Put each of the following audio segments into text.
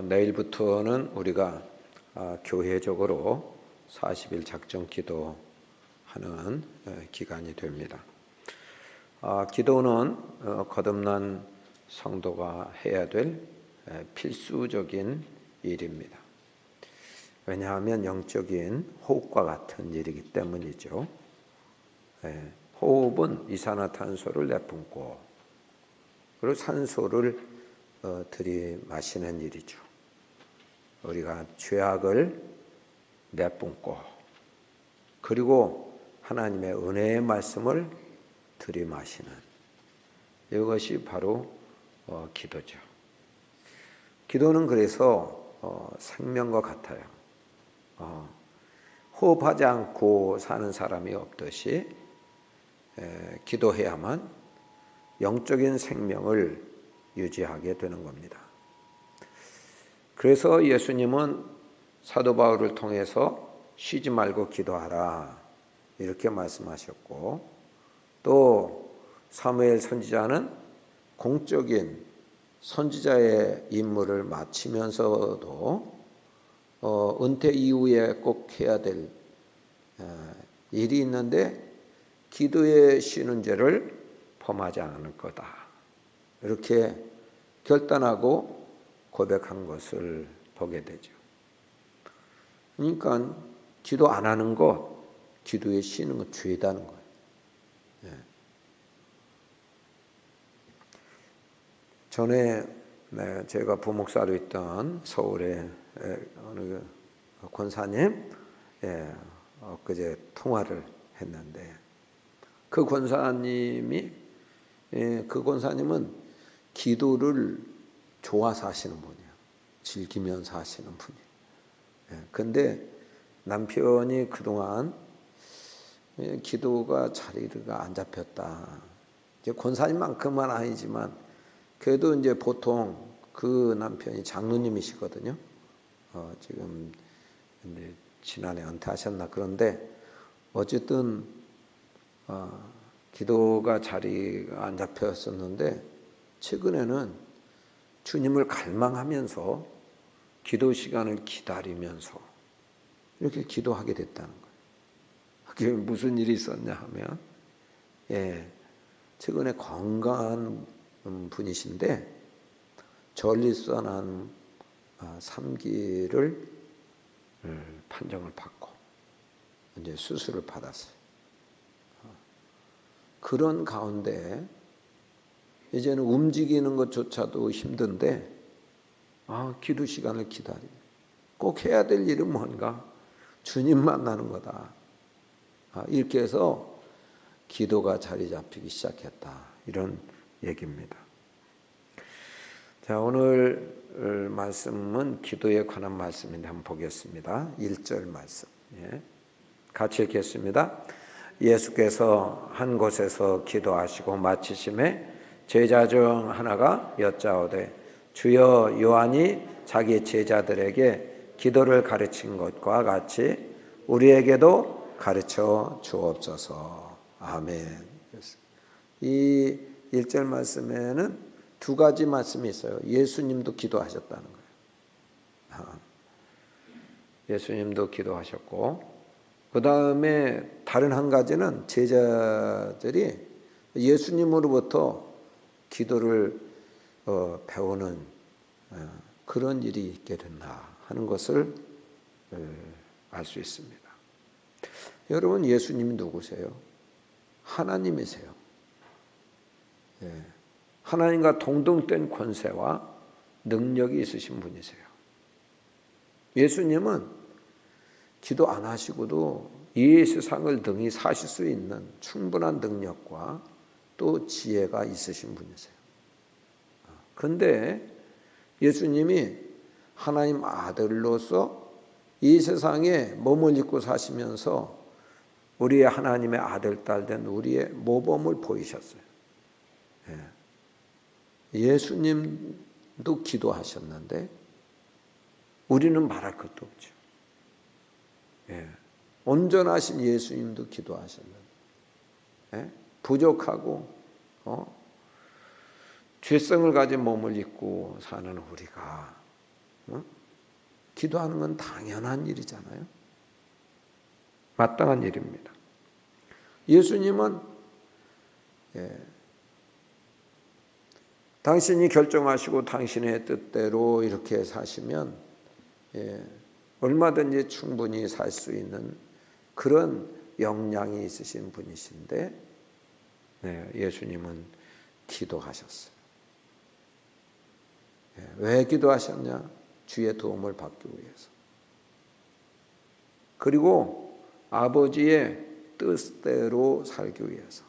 내일부터는 우리가 교회적으로 40일 작정 기도하는 기간이 됩니다. 기도는 거듭난 성도가 해야 될 필수적인 일입니다. 왜냐하면 영적인 호흡과 같은 일이기 때문이죠. 호흡은 이산화탄소를 내뿜고 그리고 산소를 들이마시는 일이죠. 우리가 죄악을 내뿜고 그리고 하나님의 은혜의 말씀을 들이마시는 이것이 바로 기도죠. 기도는 그래서 생명과 같아요. 호흡하지 않고 사는 사람이 없듯이 기도해야만 영적인 생명을 유지하게 되는 겁니다. 그래서 예수님은 사도 바울을 통해서 쉬지 말고 기도하라 이렇게 말씀하셨고, 또 사무엘 선지자는 공적인 선지자의 임무를 마치면서도 은퇴 이후에 꼭 해야 될 일이 있는데 기도에 쉬는 죄를 범하지 않을 거다 이렇게 결단하고 고백한 것을 보게 되죠. 그러니까 기도 안 하는 것, 기도에 쉬는 것 죄다는 거예요. 전에 제가 부목사로 있던 서울의 어느 권사님 엊그제 통화를 했는데 그 권사님은 기도를 좋아서 하시는 분이에요. 즐기면서 하시는 분이에요. 근데 남편이 그동안 기도가 자리가 안 잡혔다. 이제 권사님만큼은 아니지만 그래도 이제 보통 그 남편이 장로님이시거든요. 지금 이제 지난해 은퇴하셨나. 그런데 어쨌든 기도가 자리가 안 잡혔었는데 최근에는 주님을 갈망하면서 기도 시간을 기다리면서 이렇게 기도하게 됐다는 거예요. 그게 무슨 일이 있었냐 하면 최근에 건강한 분이신데 전립선암 3기를 판정을 받고 이제 수술을 받았어요. 그런 가운데 이제는 움직이는 것조차도 힘든데 기도 시간을 기다리고 꼭 해야 될 일은 뭔가 주님 만나는 거다. 이렇게 해서 기도가 자리 잡히기 시작했다. 이런 얘기입니다. 자, 오늘 말씀은 기도에 관한 말씀인데 한번 보겠습니다. 1절 말씀. 같이 읽겠습니다. 예수께서 한 곳에서 기도하시고 마치심에 제자 중 하나가 여짜오되 주여 요한이 자기 제자들에게 기도를 가르친 것과 같이 우리에게도 가르쳐 주옵소서. 아멘. 이 1절 말씀에는 두 가지 말씀이 있어요. 예수님도 기도하셨다는 거예요. 예수님도 기도하셨고 그 다음에 다른 한 가지는 제자들이 예수님으로부터 기도를 배우는 그런 일이 있게 됐나 하는 것을 알 수 있습니다. 여러분, 예수님이 누구세요? 하나님이세요. 하나님과 동등된 권세와 능력이 있으신 분이세요. 예수님은 기도 안 하시고도 이 세상을 등이 사실 수 있는 충분한 능력과 또 지혜가 있으신 분이세요. 그런데 예수님이 하나님 아들로서 이 세상에 몸을 입고 사시면서 우리의 하나님의 아들, 딸 된 우리의 모범을 보이셨어요. 예수님도 기도하셨는데 우리는 말할 것도 없죠. 온전하신 예수님도 기도하셨는데 부족하고 죄성을 가진 몸을 입고 사는 우리가 기도하는 건 당연한 일이잖아요. 마땅한 일입니다. 예수님은 당신이 결정하시고 당신의 뜻대로 이렇게 사시면 얼마든지 충분히 살 수 있는 그런 역량이 있으신 분이신데 예수님은 기도하셨어요. 왜 기도하셨냐? 주의 도움을 받기 위해서. 그리고 아버지의 뜻대로 살기 위해서.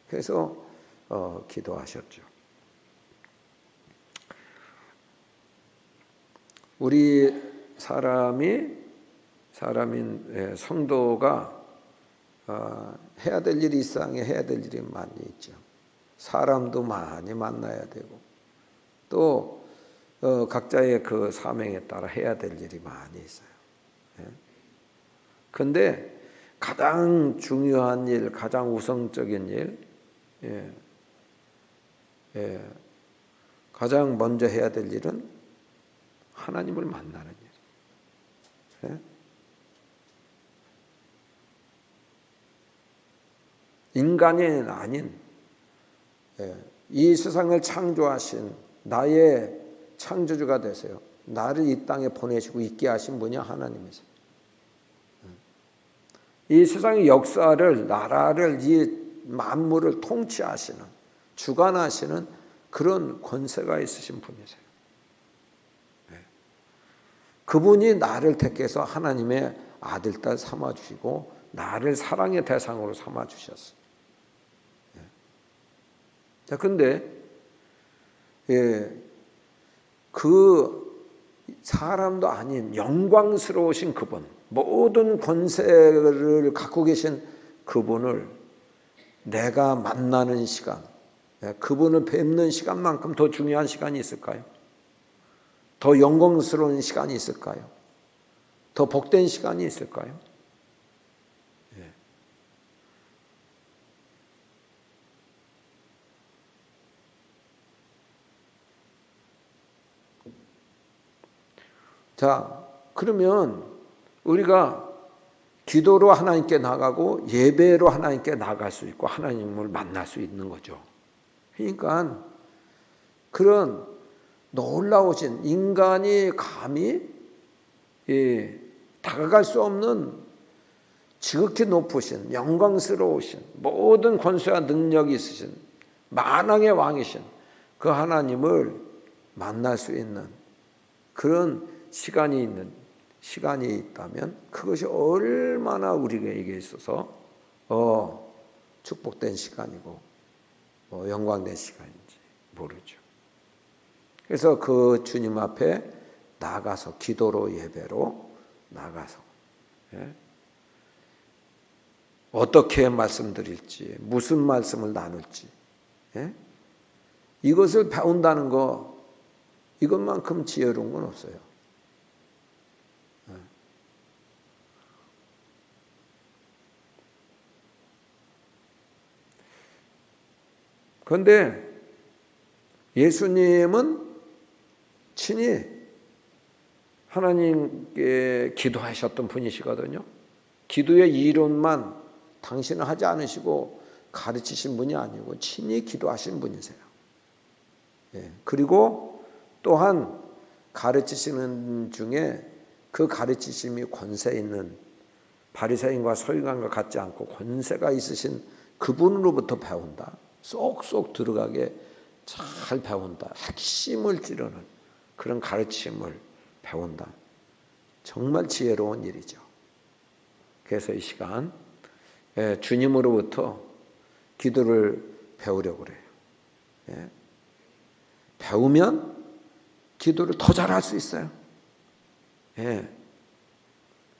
그래서 기도하셨죠. 우리 사람인 성도가 해야 될 일이 이 세상에 해야 될 일이 많이 있죠. 사람도 많이 만나야 되고 또 각자의 그 사명에 따라 해야 될 일이 많이 있어요. 그런데 가장 중요한 일, 가장 우선적인 일, 가장 먼저 해야 될 일은 하나님을 만나는 일. 인간이 아닌 이 세상을 창조하신 나의 창조주가 되세요. 나를 이 땅에 보내시고 있게 하신 분이 하나님이세요. 이 세상의 역사를, 나라를, 이 만물을 통치하시는, 주관하시는 그런 권세가 있으신 분이세요. 그분이 나를 택해서 하나님의 아들, 딸 삼아주시고 나를 사랑의 대상으로 삼아주셨어요. 자, 근데 그 사람도 아닌 영광스러우신 그분, 모든 권세를 갖고 계신 그분을 내가 만나는 시간, 그분을 뵙는 시간만큼 더 중요한 시간이 있을까요? 더 영광스러운 시간이 있을까요? 더 복된 시간이 있을까요? 자, 그러면 우리가 기도로 하나님께 나가고 예배로 하나님께 나갈 수 있고 하나님을 만날 수 있는 거죠. 그러니까 그런 놀라우신 인간이 감히 다가갈 수 없는 지극히 높으신 영광스러우신 모든 권세와 능력이 있으신 만왕의 왕이신 그 하나님을 만날 수 있는 그런 시간이 있다면 그것이 얼마나 우리에게 있어서 축복된 시간이고 영광된 시간인지 모르죠. 그래서 그 주님 앞에 나가서 기도로 예배로 나가서 어떻게 말씀드릴지 무슨 말씀을 나눌지 이것을 배운다는 거 이것만큼 지혜로운 건 없어요. 그런데 예수님은 친히 하나님께 기도하셨던 분이시거든요. 기도의 이론만 당신은 하지 않으시고 가르치신 분이 아니고 친히 기도하신 분이세요. 그리고 또한 가르치시는 중에 그 가르치심이 권세 있는 바리새인과 서기관과 같지 않고 권세가 있으신 그분으로부터 배운다. 쏙쏙 들어가게 잘 배운다. 핵심을 찌르는 그런 가르침을 배운다. 정말 지혜로운 일이죠. 그래서 이 시간 주님으로부터 기도를 배우려고 그래요. 배우면 기도를 더 잘할 수 있어요.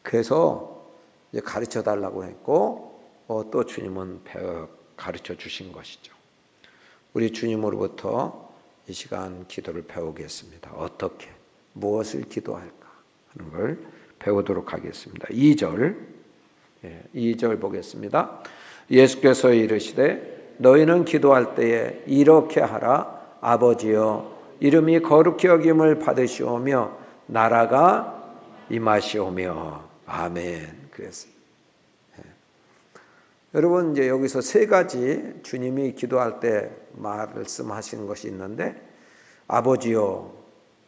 그래서 이제 가르쳐 달라고 했고 또 주님은 가르쳐 주신 것이죠. 우리 주님으로부터 이 시간 기도를 배우겠습니다. 어떻게 무엇을 기도할까 하는 걸 배우도록 하겠습니다. 2절 보겠습니다. 예수께서 이르시되 너희는 기도할 때에 이렇게 하라. 아버지여 이름이 거룩히 여김을 받으시오며 나라가 임하시오며 아멘. 그랬어요. 여러분 이제 여기서 세 가지 주님이 기도할 때 말씀하시는 것이 있는데 아버지요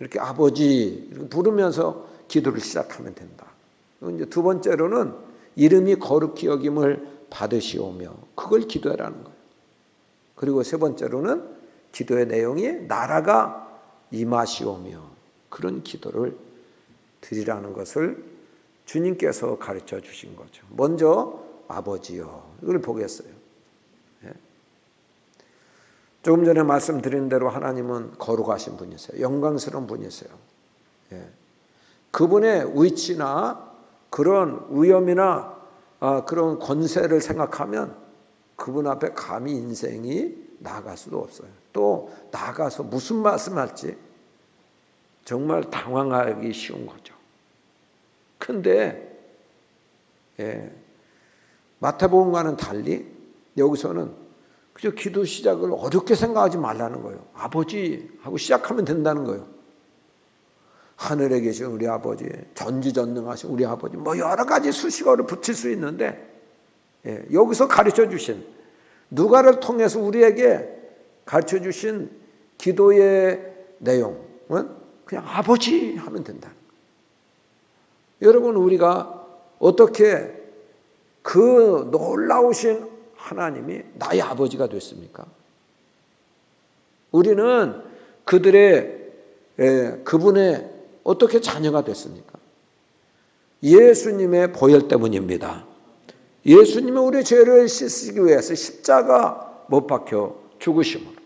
이렇게 아버지 이렇게 부르면서 기도를 시작하면 된다. 이제 두 번째로는 이름이 거룩히 여김을 받으시오며 그걸 기도하라는 거예요. 그리고 세 번째로는 기도의 내용이 나라가 임하시오며 그런 기도를 드리라는 것을 주님께서 가르쳐 주신 거죠. 먼저 아버지요 이걸 보겠어요. 조금 전에 말씀드린 대로 하나님은 거룩하신 분이세요. 영광스러운 분이세요. 그분의 위치나 그런 위엄이나 그런 권세를 생각하면 그분 앞에 감히 인생이 나아갈 수도 없어요. 또 나아가서 무슨 말씀할지 정말 당황하기 쉬운 거죠. 근데 마태복음과는 달리 여기서는 그저 기도 시작을 어렵게 생각하지 말라는 거예요. 아버지 하고 시작하면 된다는 거예요. 하늘에 계신 우리 아버지, 전지전능하신 우리 아버지, 뭐 여러 가지 수식어를 붙일 수 있는데 여기서 가르쳐 주신 누가를 통해서 우리에게 가르쳐 주신 기도의 내용은 그냥 아버지 하면 된다. 여러분 우리가 어떻게 그 놀라우신 하나님이 나의 아버지가 됐습니까? 우리는 그분의 어떻게 자녀가 됐습니까? 예수님의 보혈 때문입니다. 예수님은 우리 죄를 씻기 위해서 십자가 못 박혀 죽으심으로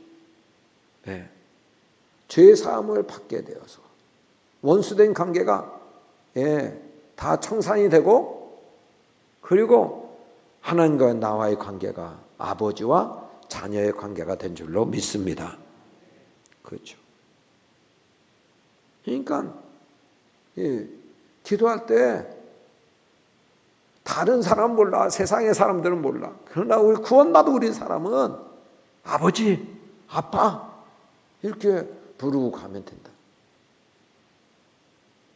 죄 사함을 받게 되어서 원수된 관계가 다 청산이 되고 그리고 하나님과 나와의 관계가 아버지와 자녀의 관계가 된 줄로 믿습니다. 그렇죠. 그러니까 기도할 때 다른 사람 몰라, 세상의 사람들은 몰라. 그러나 우리 구원받은 우리 사람은 아버지, 아빠 이렇게 부르고 가면 된다.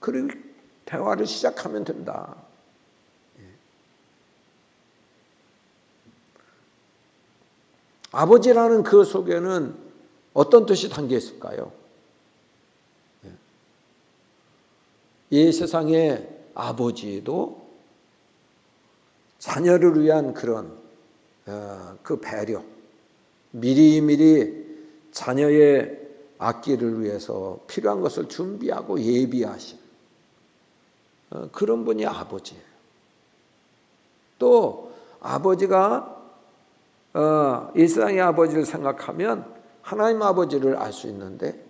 그리고 대화를 시작하면 된다. 아버지라는 그 속에는 어떤 뜻이 담겨 있을까요? 이 세상의 아버지도 자녀를 위한 그런 그 배려, 미리미리 자녀의 앞길을 위해서 필요한 것을 준비하고 예비하신 그런 분이 아버지예요. 또 아버지가 이 세상의 아버지를 생각하면 하나님 아버지를 알 수 있는데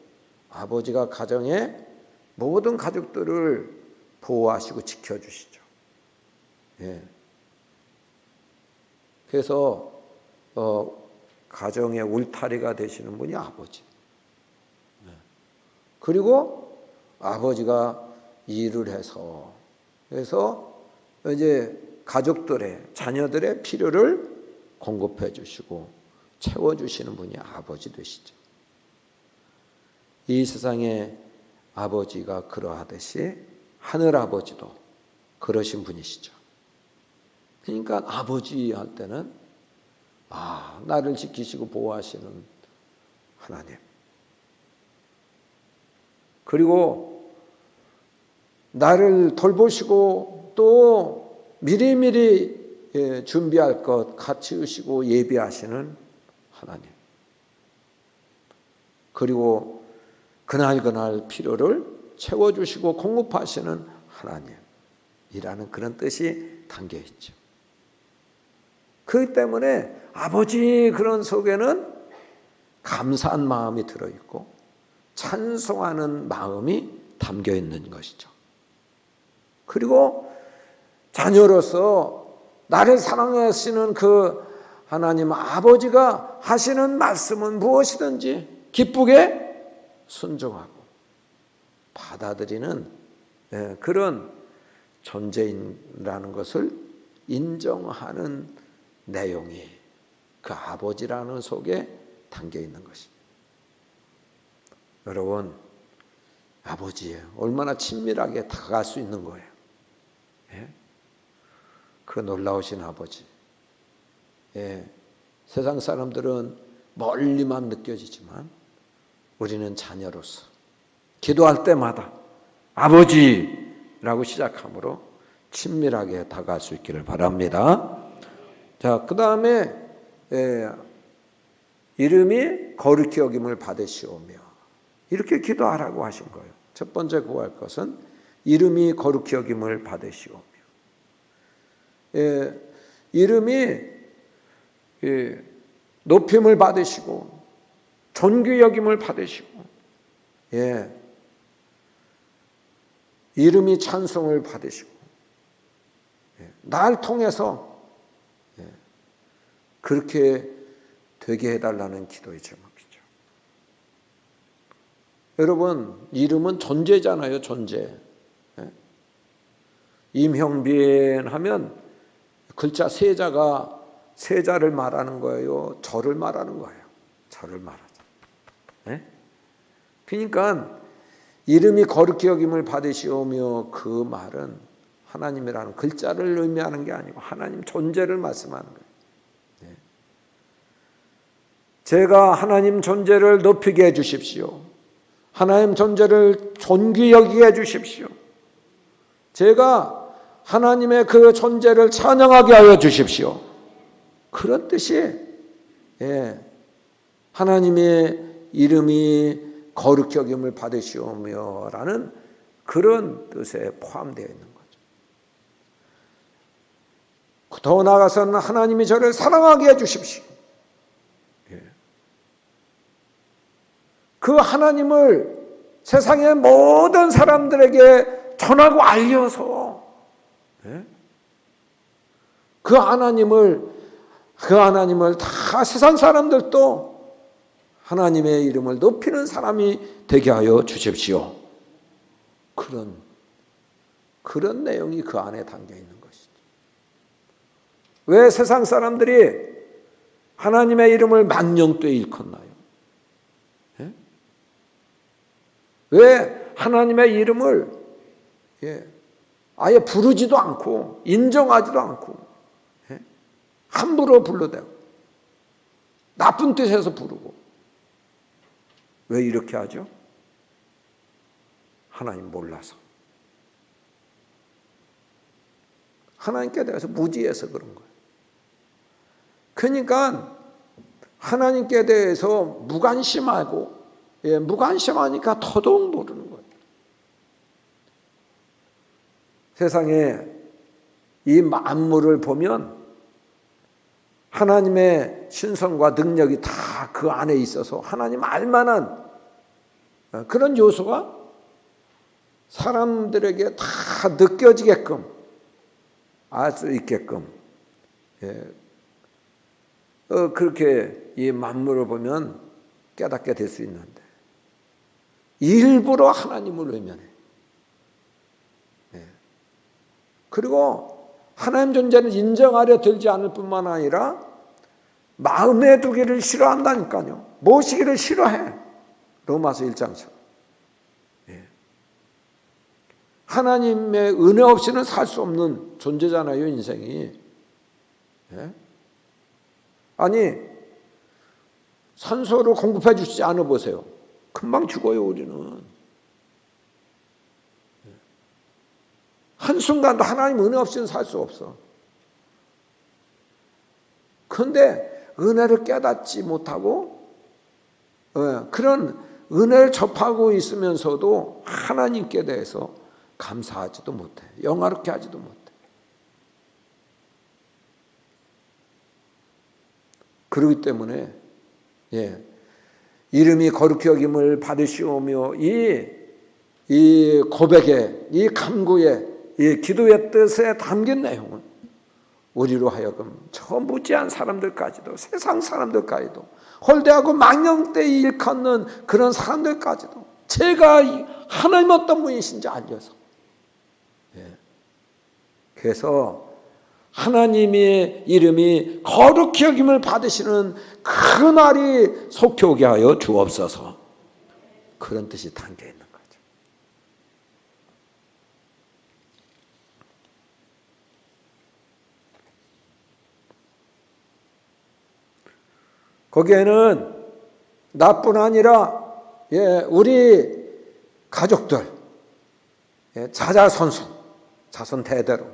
아버지가 가정의 모든 가족들을 보호하시고 지켜주시죠. 그래서 가정의 울타리가 되시는 분이 아버지. 그리고 아버지가 일을 해서 그래서 이제 가족들의 자녀들의 필요를 공급해 주시고 채워 주시는 분이 아버지 되시죠. 이 세상의 아버지가 그러하듯이 하늘 아버지도 그러신 분이시죠. 그러니까 아버지 할 때는 나를 지키시고 보호하시는 하나님. 그리고 나를 돌보시고 또 미리미리 준비할 것 갖추시고 예비하시는 하나님. 그리고 그날 필요를 채워주시고 공급하시는 하나님이라는 그런 뜻이 담겨 있죠. 그렇기 때문에 아버지 그런 속에는 감사한 마음이 들어있고 찬송하는 마음이 담겨 있는 것이죠. 그리고 자녀로서 나를 사랑하시는 그 하나님 아버지가 하시는 말씀은 무엇이든지 기쁘게 순종하고 받아들이는 그런 존재인라는 것을 인정하는 내용이 그 아버지라는 속에 담겨 있는 것입니다. 여러분, 아버지예요. 얼마나 친밀하게 다가갈 수 있는 거예요. 예? 그 놀라우신 아버지. 예. 세상 사람들은 멀리만 느껴지지만 우리는 자녀로서 기도할 때마다 아버지라고 시작함으로 친밀하게 다가갈 수 있기를 바랍니다. 자, 그 다음에 이름이 거룩히 여김을 받으시오며 이렇게 기도하라고 하신 거예요. 첫 번째 구할 것은 이름이 거룩히 여김을 받으시오며. 이름이 높임을 받으시고 존귀 여김을 받으시고 이름이 찬송을 받으시고 날 통해서 그렇게 되게 해달라는 기도의 제목이죠. 여러분, 이름은 존재잖아요. 존재. 임형빈 하면 글자 세자가 세자를 말하는 거예요? 저를 말하는 거예요? 저를 말하죠. 그러니까 이름이 거룩히 여김을 받으시오며 그 말은 하나님이라는 글자를 의미하는 게 아니고 하나님 존재를 말씀하는 거예요. 제가 하나님 존재를 높이게 해주십시오. 하나님 존재를 존귀 여기게 해주십시오. 제가 하나님의 그 존재를 찬양하게 하여 주십시오. 그런 뜻이 하나님의 이름이 거룩히 여김을 받으시오며 라는 그런 뜻에 포함되어 있는 거죠. 더 나아가서는 하나님이 저를 사랑하게 해주십시오. 그 하나님을 세상의 모든 사람들에게 전하고 알려서 그 하나님을 다 세상 사람들도 하나님의 이름을 높이는 사람이 되게 하여 주십시오. 그런 내용이 그 안에 담겨 있는 것이죠. 왜 세상 사람들이 하나님의 이름을 만령되이 일컫나요? 왜 하나님의 이름을 아예 부르지도 않고 인정하지도 않고 함부로 불러대고 나쁜 뜻에서 부르고 왜 이렇게 하죠? 하나님 몰라서, 하나님께 대해서 무지해서 그런 거예요. 그러니까 하나님께 대해서 무관심하고 무관심하니까 더더욱 모르는 거예요. 세상에 이 만물을 보면 하나님의 신성과 능력이 다 그 안에 있어서 하나님 알만한 그런 요소가 사람들에게 다 느껴지게끔 알 수 있게끔 그렇게 이 만물을 보면 깨닫게 될 수 있는데 일부러 하나님을 외면해. 그리고 하나님 존재는 인정하려 들지 않을 뿐만 아니라 마음에 두기를 싫어한다니까요. 모시기를 싫어해. 로마서 1장처럼. 하나님의 은혜 없이는 살 수 없는 존재잖아요, 인생이. 아니, 산소를 공급해 주시지 않아 보세요. 금방 죽어요, 우리는. 한순간도 하나님 은혜 없이는 살 수 없어. 그런데 은혜를 깨닫지 못하고 그런 은혜를 접하고 있으면서도 하나님께 대해서 감사하지도 못해. 영화롭게 하지도 못해. 그렇기 때문에 이름이 거룩히 여김을 받으시오며 이 고백에, 이 간구에, 이 기도의 뜻에 담긴 내용은 우리로 하여금 저 무지한 사람들까지도, 세상 사람들까지도, 홀대하고 망령되이 일컫는 그런 사람들까지도 제가 하나님 어떤 분이신지 알려서, 그래서 하나님의 이름이 거룩히 여김을 받으시는 그 날이 속히 오게 하여 주옵소서. 그런 뜻이 담겨 있는 거죠. 거기에는 나뿐 아니라 우리 가족들, 자손 대대로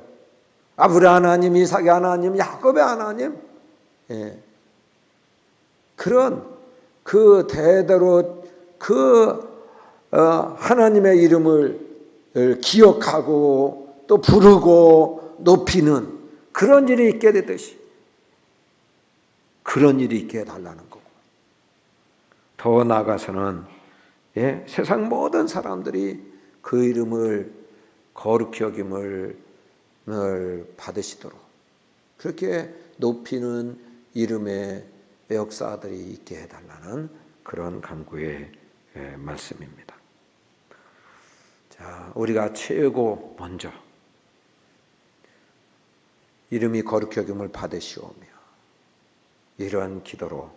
아브라함 하나님, 이삭의 하나님, 야곱의 하나님, 그런 그 대대로 그 하나님의 이름을 기억하고 또 부르고 높이는 그런 일이 있게 되듯이 그런 일이 있게 해달라는 거고, 더 나아가서는 세상 모든 사람들이 그 이름을 거룩히 여김을 받으시도록 그렇게 높이는 이름의 역사들이 있게 해달라는 그런 간구의 말씀입니다. 자, 우리가 최고 먼저 이름이 거룩히 여김을 받으시오며 이러한 기도로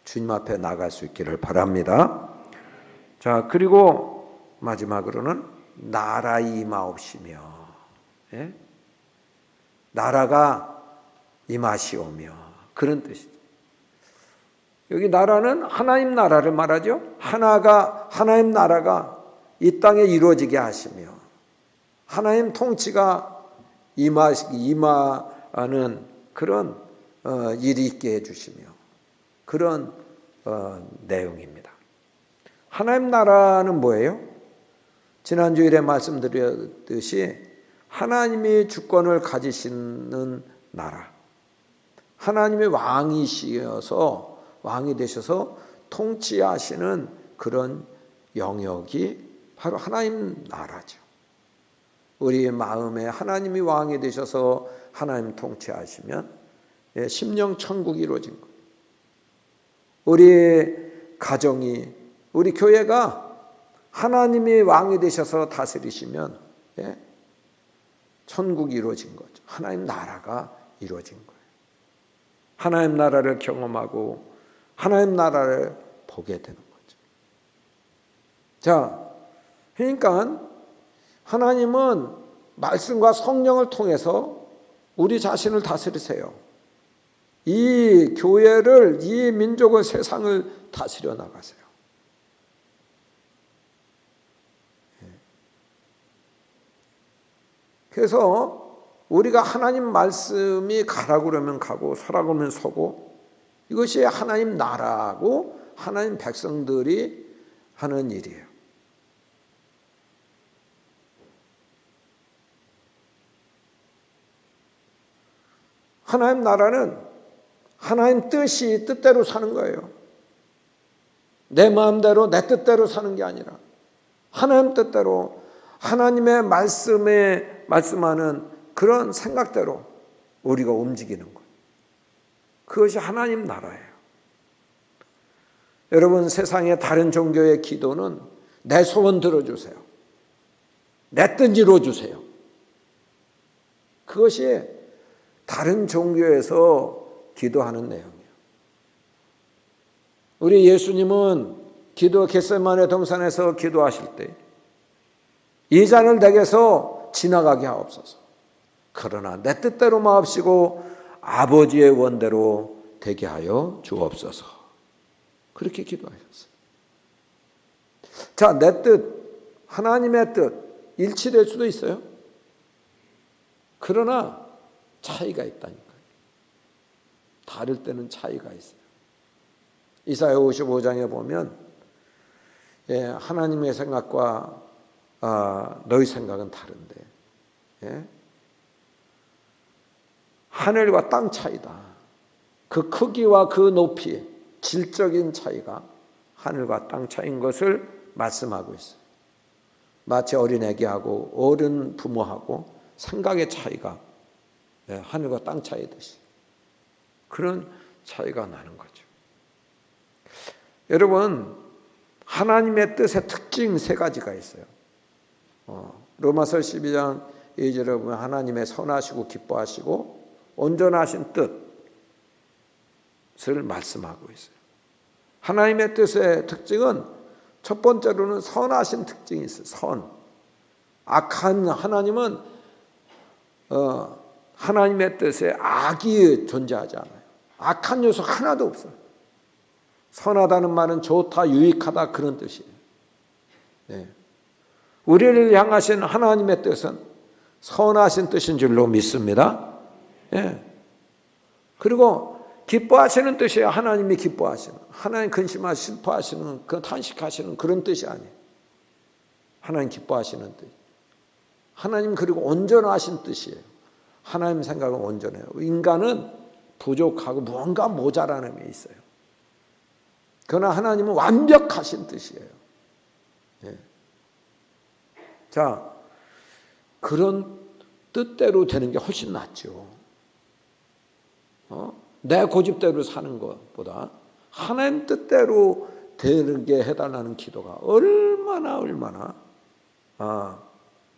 주님 앞에 나갈 수 있기를 바랍니다. 자, 그리고 마지막으로는 나라 임하옵시며, 나라가 임하시오며, 그런 뜻이죠. 여기 나라는 하나님 나라를 말하죠. 하나님 나라가 이 땅에 이루어지게 하시며 하나님 통치가 임하는 그런 일이 있게 해주시며 그런 내용입니다. 하나님 나라는 뭐예요? 지난주일에 말씀드렸듯이 하나님이 주권을 가지시는 나라, 하나님의 왕이 되셔서 통치하시는 그런 영역이 바로 하나님 나라죠. 우리의 마음에 하나님이 왕이 되셔서 하나님 통치하시면 심령 천국이 이루어진 거예요. 우리 가정이, 우리 교회가 하나님이 왕이 되셔서 다스리시면 천국이 이루어진 거죠. 하나님 나라가 이루어진 거예요. 하나님 나라를 경험하고 하나님 나라를 보게 되는 거죠. 자, 그러니까 하나님은 말씀과 성령을 통해서 우리 자신을 다스리세요. 이 교회를, 이 민족을, 세상을 다스려 나가세요. 그래서 우리가 하나님 말씀이 가라고 그러면 가고 서라고 그러면 서고, 이것이 하나님 나라고 하나님 백성들이 하는 일이에요. 하나님 나라는 하나님 뜻대로 사는 거예요. 내 마음대로 내 뜻대로 사는 게 아니라 하나님 뜻대로, 하나님의 말씀에 말씀하는 그런 생각대로 우리가 움직이는 거예요. 그것이 하나님 나라예요. 여러분, 세상의 다른 종교의 기도는 내 소원 들어주세요, 내 뜻 이루어주세요. 그것이 다른 종교에서 기도하는 내용이에요. 우리 예수님은 겟세마네 동산에서 기도하실 때 이 잔을 내게서 지나가게 하옵소서, 그러나 내 뜻대로 마옵시고 아버지의 원대로 되게 하여 주옵소서, 그렇게 기도하셨어요. 자, 내 뜻, 하나님의 뜻 일치될 수도 있어요. 그러나 차이가 있다니까요. 다를 때는 차이가 있어요. 이사야 55장에 보면 하나님의 생각과 너희 생각은 다른데 하늘과 땅 차이다. 그 크기와 그 높이, 질적인 차이가 하늘과 땅 차이인 것을 말씀하고 있어요. 마치 어린애기하고 어른 부모하고 생각의 차이가 하늘과 땅 차이듯이 그런 차이가 나는 거죠. 여러분, 하나님의 뜻의 특징 세 가지가 있어요. 로마서 12장 2절에 보면 하나님의 선하시고 기뻐하시고 온전하신 뜻을 말씀하고 있어요. 하나님의 뜻의 특징은 첫 번째로는 선하신 특징이 있어요. 선. 악한 하나님은 하나님의 뜻에 악이 존재하지 않아요. 악한 요소 하나도 없어요. 선하다는 말은 좋다, 유익하다 그런 뜻이에요. 네. 우리를 향하신 하나님의 뜻은 선하신 뜻인 줄로 믿습니다. 네. 그리고 기뻐하시는 뜻이에요. 하나님이 기뻐하시는, 하나님 근심하시는, 슬퍼하시는, 탄식하시는 그런 뜻이 아니에요. 하나님 기뻐하시는 뜻. 하나님 그리고 온전하신 뜻이에요. 하나님 생각은 온전해요. 인간은 부족하고 무언가 모자라는 게 있어요. 그러나 하나님은 완벽하신 뜻이에요. 네. 자, 그런 뜻대로 되는 게 훨씬 낫죠. 내 고집대로 사는 것보다 하나님 뜻대로 되게 해달라는 기도가 얼마나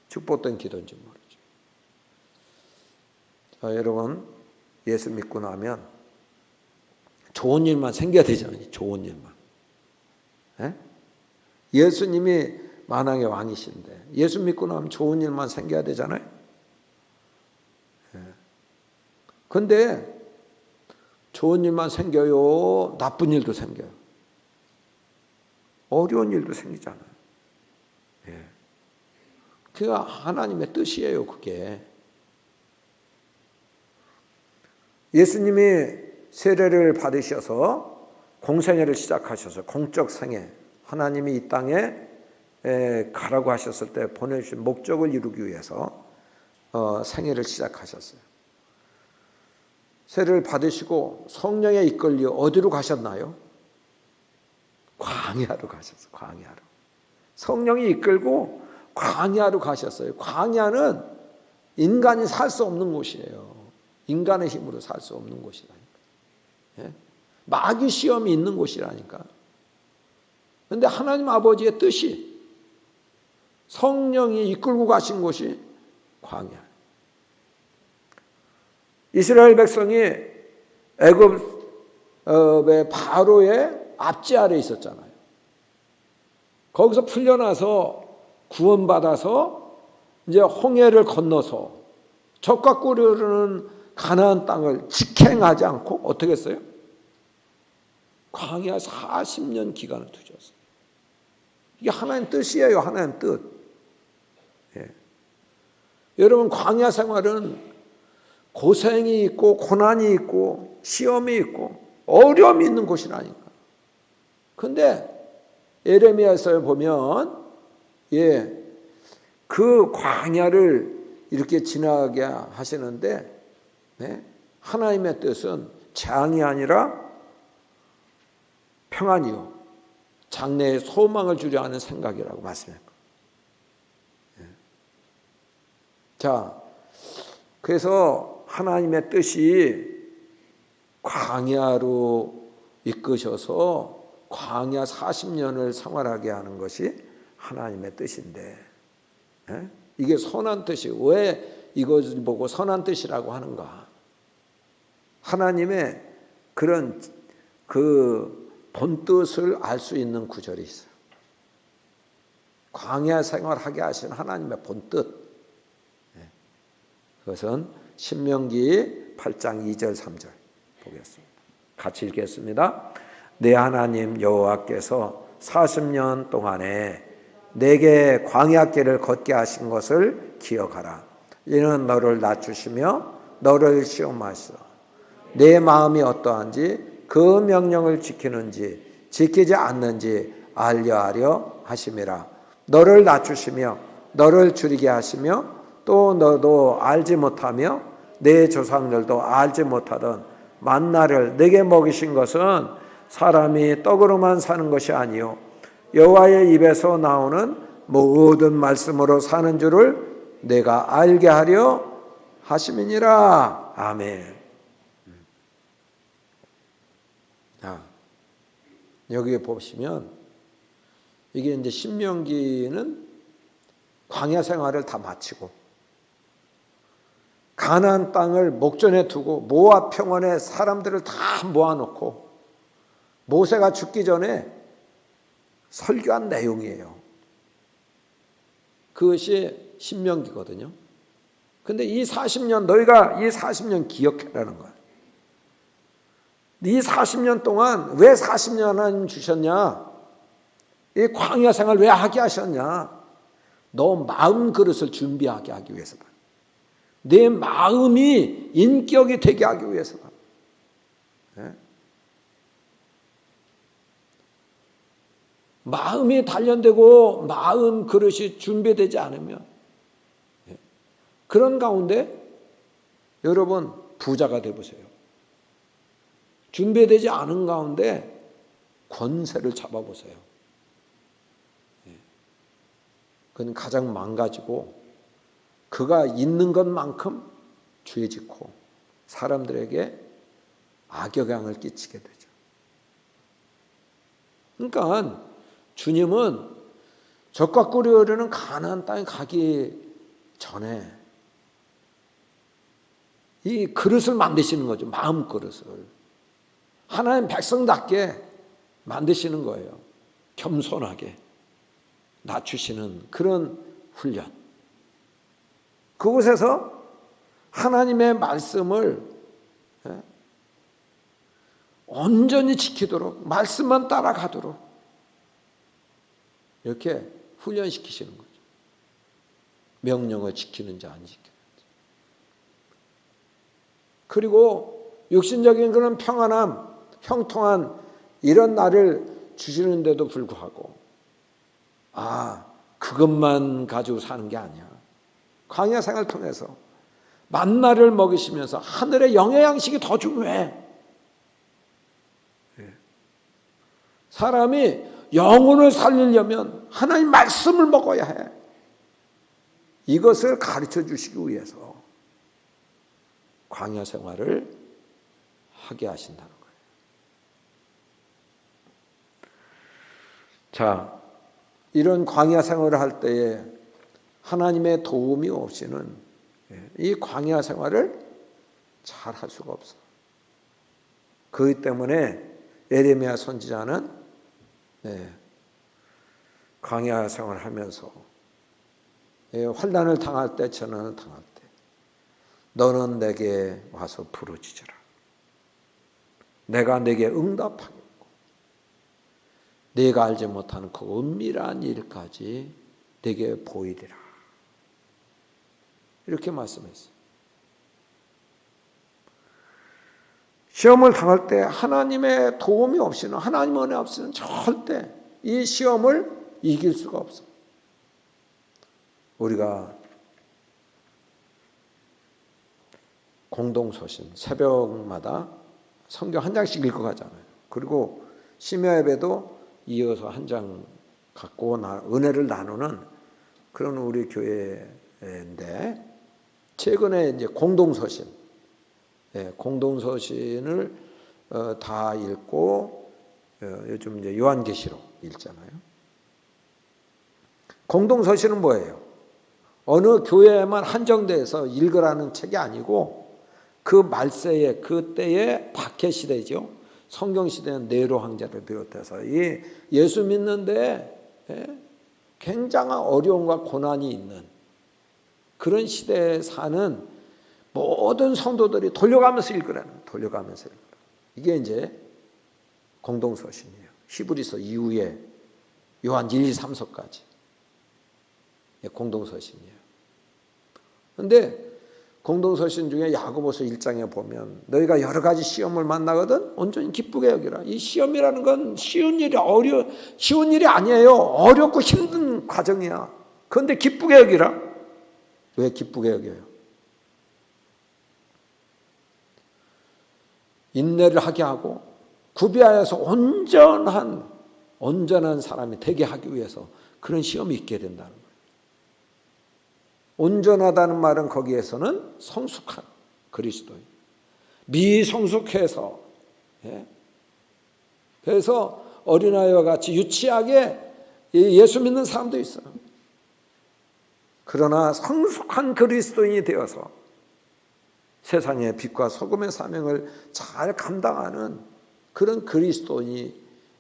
축복된 기도인지 모르죠. 자, 여러분 예수 믿고 나면 좋은 일만 생겨야 되잖아요. 좋은 일만. 예? 예수님이 만왕의 왕이신데 예수 믿고 나면 좋은 일만 생겨야 되잖아요. 그런데 좋은 일만 생겨요? 나쁜 일도 생겨요? 어려운 일도 생기잖아요. 예. 그게 하나님의 뜻이에요. 그게. 예수님이 세례를 받으셔서 공생애를 시작하셔서 공적 생애, 하나님이 이 땅에 가라고 하셨을 때 보내주신 목적을 이루기 위해서 생애를 시작하셨어요. 세례를 받으시고 성령에 이끌려 어디로 가셨나요? 광야로 가셨어요. 광야로. 성령이 이끌고 광야로 가셨어요. 광야는 인간이 살 수 없는 곳이에요. 인간의 힘으로 살 수 없는 곳이라니까. 예? 마귀 시험이 있는 곳이라니까. 그런데 하나님 아버지의 뜻이 성령이 이끌고 가신 곳이 광야. 이스라엘 백성이 애굽의 바로의 압제 아래 있었잖아요. 거기서 풀려나서 구원받아서 이제 홍해를 건너서 적과 꿀이 흐르는 가나안 땅을 직행하지 않고 어떻게 했어요? 광야 40년 기간을 두셨어요. 이게 하나님 뜻이에요. 하나님 뜻. 예. 여러분 광야 생활은 고생이 있고 고난이 있고 시험이 있고 어려움이 있는 곳이라니까. 그런데 예레미야서에 보면 그 광야를 이렇게 지나게 하시는데 하나님의 뜻은 재앙이 아니라 평안이요 장래에 소망을 주려 하는 생각이라고 말씀했고. 자, 그래서 하나님의 뜻이 광야로 이끄셔서 광야 40년을 생활하게 하는 것이 하나님의 뜻인데, 이게 선한 뜻이 왜 이것을 보고 선한 뜻이라고 하는가? 하나님의 그런 그 본뜻을 알 수 있는 구절이 있어요. 광야 생활하게 하신 하나님의 본뜻. 그것은 신명기 8장 2절 3절 보겠습니다. 같이 읽겠습니다. 내 하나님 여호와께서 40년 동안에 내게 광야길을 걷게 하신 것을 기억하라. 이는 너를 낮추시며 너를 시험하시어 내 마음이 어떠한지 그 명령을 지키는지 지키지 않는지 알려하려 하심이라. 너를 낮추시며 너를 줄이게 하시며 또 너도 알지 못하며 내 조상들도 알지 못하던 만나를 내게 먹이신 것은 사람이 떡으로만 사는 것이 아니요 여호와의 입에서 나오는 모든 말씀으로 사는 줄을 내가 알게 하려 하심이니라. 아멘. 여기에 보시면 이게 이제 신명기는 광야 생활을 다 마치고 가나안 땅을 목전에 두고 모압 평원에 사람들을 다 모아놓고 모세가 죽기 전에 설교한 내용이에요. 그것이 신명기거든요. 근데 이 40년, 너희가 이 40년 기억해라는 거야. 이 40년 동안 왜 40년 하나님 주셨냐? 이 광야 생활 왜 하게 하셨냐? 너 마음 그릇을 준비하게 하기 위해서다. 내 마음이 인격이 되게 하기 위해서다. 네? 마음이 단련되고 마음 그릇이 준비되지 않으면 그런 가운데 여러분 부자가 되어보세요. 준비되지 않은 가운데 권세를 잡아보세요. 그건 가장 망가지고 그가 있는 것만큼 죄 짓고 사람들에게 악영향을 끼치게 되죠. 그러니까 주님은 적과 꿀이 흐르는 가나안 땅에 가기 전에 이 그릇을 만드시는 거죠. 마음 그릇을. 하나님 백성답게 만드시는 거예요. 겸손하게 낮추시는 그런 훈련. 그곳에서 하나님의 말씀을 온전히 지키도록 말씀만 따라가도록 이렇게 훈련시키시는 거죠. 명령을 지키는지 안 지키는지. 그리고 육신적인 그런 평안함, 형통한 이런 날을 주시는데도 불구하고 그것만 가지고 사는 게 아니야. 광야 생활을 통해서 만나를 먹이시면서 하늘의 영의 양식이 더 중요해. 사람이 영혼을 살리려면 하나님 말씀을 먹어야 해. 이것을 가르쳐 주시기 위해서 광야 생활을 하게 하신다는 거예요. 자, 이런 광야 생활을 할 때에 하나님의 도움이 없이는 이 광야 생활을 잘 할 수가 없어. 그렇기 때문에 예레미야 선지자는 광야 생활을 하면서 환난을 당할 때, 전환을 당할 때 너는 내게 와서 부르짖으라. 내가 내게 응답하겠고 네가 알지 못하는 그 은밀한 일까지 내게 보이리라. 이렇게 말씀했어요. 시험을 당할 때 하나님의 도움이 없이는, 하나님의 은혜 없이는 절대 이 시험을 이길 수가 없어. 우리가 공동서신 새벽마다 성경 한 장씩 읽고 가잖아요. 그리고 심야 예배도 이어서 한 장 갖고 은혜를 나누는 그런 우리 교회인데, 최근에 이제 공동서신, 공동서신을 다 읽고 요즘 이제 요한계시록 읽잖아요. 공동서신은 뭐예요? 어느 교회에만 한정돼서 읽으라는 책이 아니고 그 말세에, 그때의 박해 시대죠. 성경 시대는 네로 황제를 비롯해서 이 예수 믿는데 굉장한 어려움과 고난이 있는 그런 시대에 사는 모든 성도들이 돌려가면서 읽으라는, 돌려가면서 읽으라. 이게 이제 공동서신이에요. 히브리서 이후에 요한 1, 2, 3서까지 공동서신이에요. 그런데 공동서신 중에 야고보서 1장에 보면 너희가 여러 가지 시험을 만나거든 온전히 기쁘게 여기라. 이 시험이라는 건 쉬운 일이 아니에요. 어렵고 힘든 과정이야. 그런데 기쁘게 여기라. 왜 기쁘게 여겨요? 인내를 하게 하고 구비하여서 온전한 사람이 되게 하기 위해서 그런 시험이 있게 된다는 거예요. 온전하다는 말은 거기에서는 성숙한 그리스도인, 미성숙해서 그래서 어린아이와 같이 유치하게 예수 믿는 사람도 있어요. 그러나 성숙한 그리스도인이 되어서 세상의 빛과 소금의 사명을 잘 감당하는 그런 그리스도인도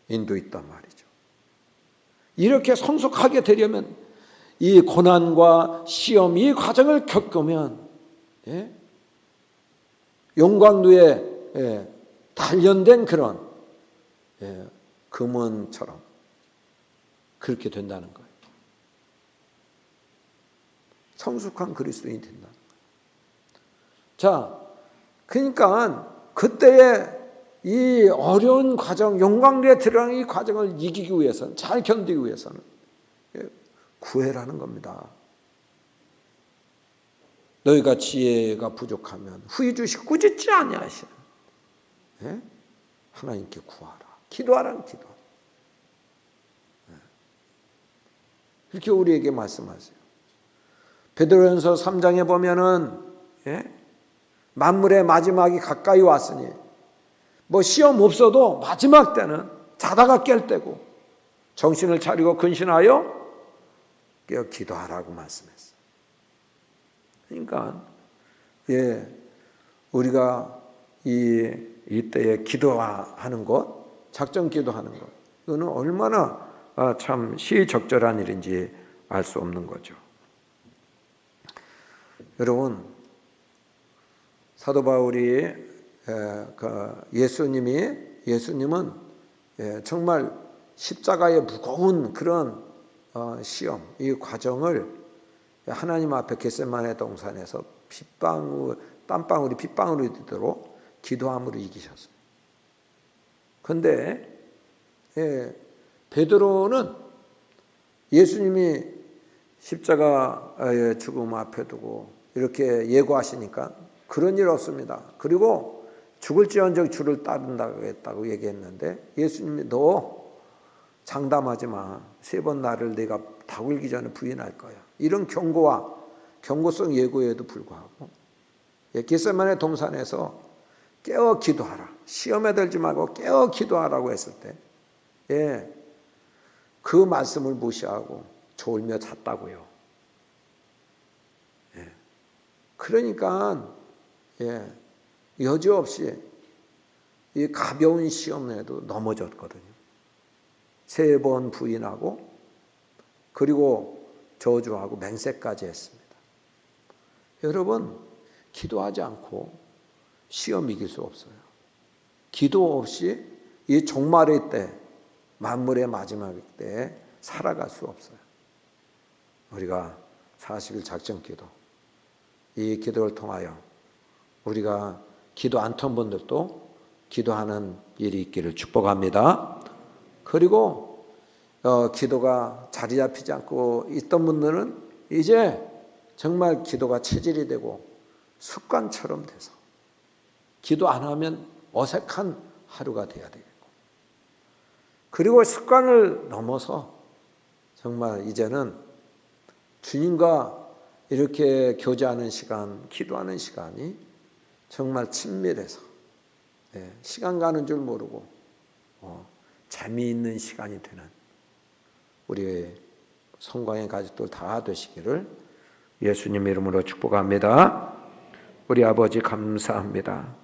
있단 말이죠. 이렇게 성숙하게 되려면 이 고난과 시험, 이 과정을 겪으면 용광로에 단련된 그런 금원처럼 그렇게 된다는 거예요. 성숙한 그리스도인이 된다는 거예요. 자, 그러니까 그때의 이 어려운 과정, 용광로에 들어가는 이 과정을 이기기 위해서는, 잘 견디기 위해서는 구애라는 겁니다. 너희가 지혜가 부족하면 후히 주시고 꾸짖지 아니하시는 하나님께 구하라. 기도하라. 기도하라. 이렇게 우리에게 말씀하세요. 베드로전서 3장에 보면은 만물의 마지막이 가까이 왔으니 뭐 시험 없어도 마지막 때는 자다가 깰 때고 정신을 차리고 근신하여 깨어 기도하라고 말씀했어요. 그러니까 우리가 이때에 기도하는 것, 작정 기도하는 것, 이거는 얼마나 참 시적절한 일인지 알 수 없는 거죠. 여러분, 사도 바울이 예수님은 정말 십자가의 무거운 그런 시험, 이 과정을 하나님 앞에 겟세마네 동산에서 땀방울이 핏방울이 되도록 기도함으로 이기셨어요. 그런데 베드로는 예수님이 십자가의 죽음 앞에 두고 이렇게 예고하시니까 그런 일 없습니다. 그리고 죽을지언정 주를 따른다고 얘기했는데 예수님이 너 장담하지 마. 3번 나를 내가 다굴기 전에 부인할 거야. 이런 경고성 예고에도 불구하고 겟세마네 동산에서 깨어 기도하라. 시험에 들지 말고 깨어 기도하라고 했을 때 그 말씀을 무시하고 졸며 잤다고요. 그러니까 여지없이 이 가벼운 시험에도 넘어졌거든요. 3번 부인하고 그리고 저주하고 맹세까지 했습니다. 여러분, 기도하지 않고 시험 이길 수 없어요. 기도 없이 이 종말의 때, 만물의 마지막 때에 살아갈 수 없어요. 우리가 40일 작정 기도, 이 기도를 통하여 우리가 기도 안 턴 분들도 기도하는 일이 있기를 축복합니다. 그리고 기도가 자리 잡히지 않고 있던 분들은 이제 정말 기도가 체질이 되고 습관처럼 돼서 기도 안 하면 어색한 하루가 돼야 되겠고, 그리고 습관을 넘어서 정말 이제는 주님과 이렇게 교제하는 시간, 기도하는 시간이 정말 친밀해서 시간 가는 줄 모르고 재미있는 시간이 되는 우리 성광의 가족들 다 되시기를 예수님 이름으로 축복합니다. 우리 아버지 감사합니다.